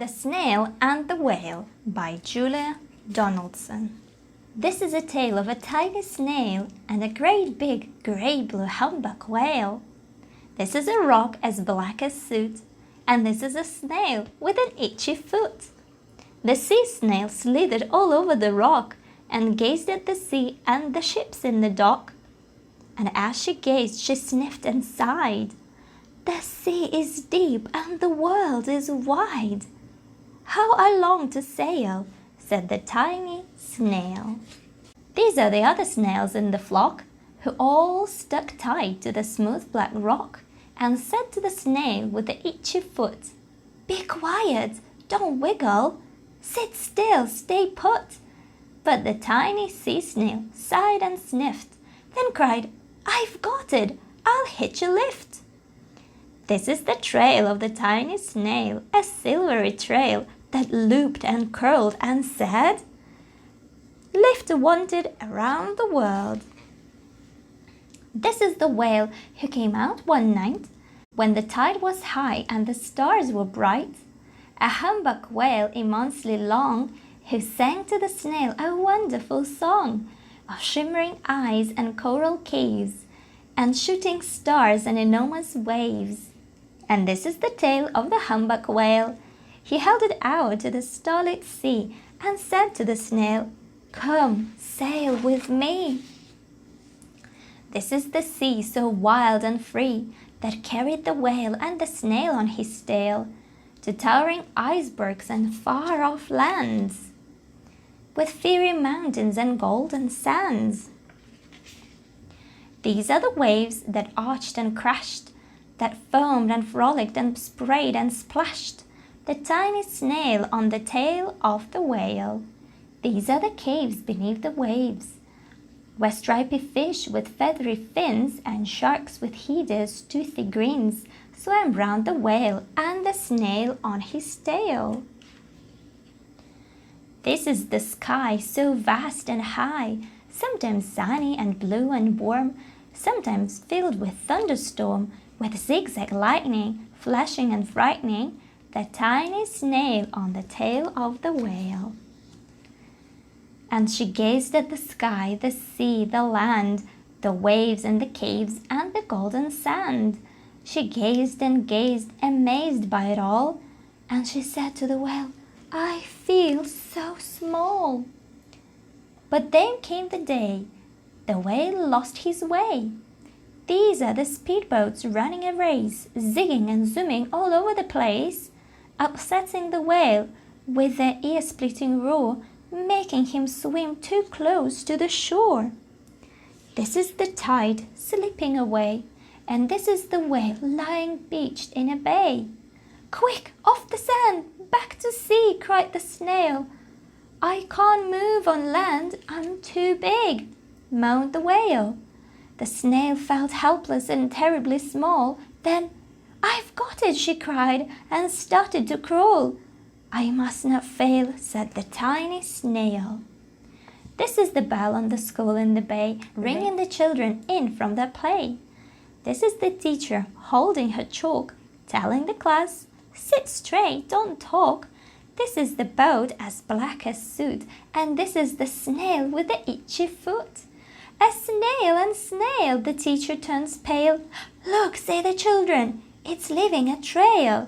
The Snail and the Whale by Julia Donaldson. This is a tale of a tiny snail and a great big grey-blue humpback whale. This is a rock as black as soot, and this is a snail with an itchy foot. The sea snail slithered all over the rock and gazed at the sea and the ships in the dock. And as she gazed, she sniffed and sighed. The sea is deep and the world is wide. How I long to sail, said the tiny snail. These are the other snails in the flock, who all stuck tight to the smooth black rock and said to the snail with the itchy foot, "Be quiet, don't wiggle, sit still, stay put." But the tiny sea snail sighed and sniffed, then cried, "I've got it, I'll hitch a lift." This is the trail of the tiny snail, a silvery trail that looped and curled and said, "Lift wanted around the world." This is the whale who came out one night when the tide was high and the stars were bright, a humpback whale immensely long who sang to the snail a wonderful song of shimmering eyes and coral caves and shooting stars and enormous waves. And this is the tale of the humpback whale. He held it out to the starlit sea and said to the snail, "Come, sail with me." This is the sea so wild and free that carried the whale and the snail on his tail to towering icebergs and far-off lands, with fiery mountains and golden sands. These are the waves that arched and crashed, that foamed and frolicked and sprayed and splashed the tiny snail on the tail of the whale. These are the caves beneath the waves, where stripy fish with feathery fins and sharks with hideous toothy grins swam round the whale and the snail on his tail. This is the sky so vast and high, sometimes sunny and blue and warm, sometimes filled with thunderstorm, with zigzag lightning, flashing and frightening the tiny snail on the tail of the whale. And she gazed at the sky, the sea, the land, the waves and the caves and the golden sand. She gazed and gazed, amazed by it all, and she said to the whale, "I feel so small." But then came the day. The whale lost his way. These are the speedboats running a race, zigging and zooming all over the place, upsetting the whale with their ear-splitting roar, making him swim too close to the shore. This is the tide slipping away, and this is the whale lying beached in a bay. "Quick, off the sand, back to sea," cried the snail. "I can't move on land, I'm too big," moaned the whale. The snail felt helpless and terribly small. Then, "I've got it," she cried, and started to crawl. "I must not fail," said the tiny snail. This is the bell on the school in the bay, ringing the children in from their play. This is the teacher holding her chalk, telling the class, "Sit straight, don't talk." This is the boat as black as soot, and this is the snail with the itchy foot. "A snail and snail," the teacher turns pale. "Look," say the children, "it's leaving a trail."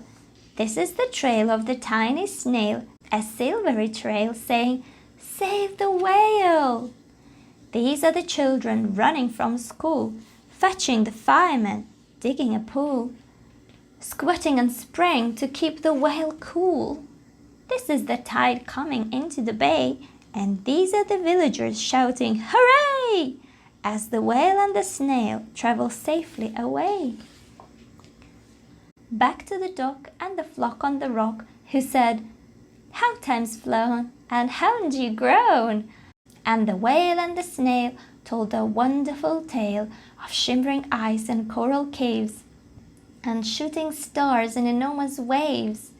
This is the trail of the tiny snail, a silvery trail saying, "Save the whale." These are the children running from school, fetching the fireman, digging a pool, squatting and spraying to keep the whale cool. This is the tide coming into the bay, and these are the villagers shouting, "Hooray!" as the whale and the snail travel safely away. Back to the dock and the flock on the rock, who said, "How time's flown, and haven't you grown?" And the whale and the snail told their wonderful tale of shimmering ice and coral caves, and shooting stars and enormous waves,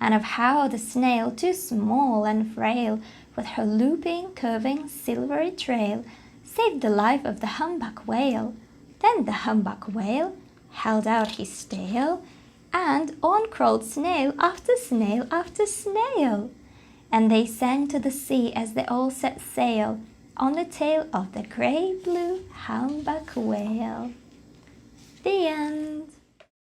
and of how the snail, too small and frail, with her looping, curving, silvery trail, saved the life of the humpback whale. Then the humpback whale held out his tail, And on crawled snail after snail after snail. And they sang to the sea as they all set sail on the tail of the great blue humpback whale.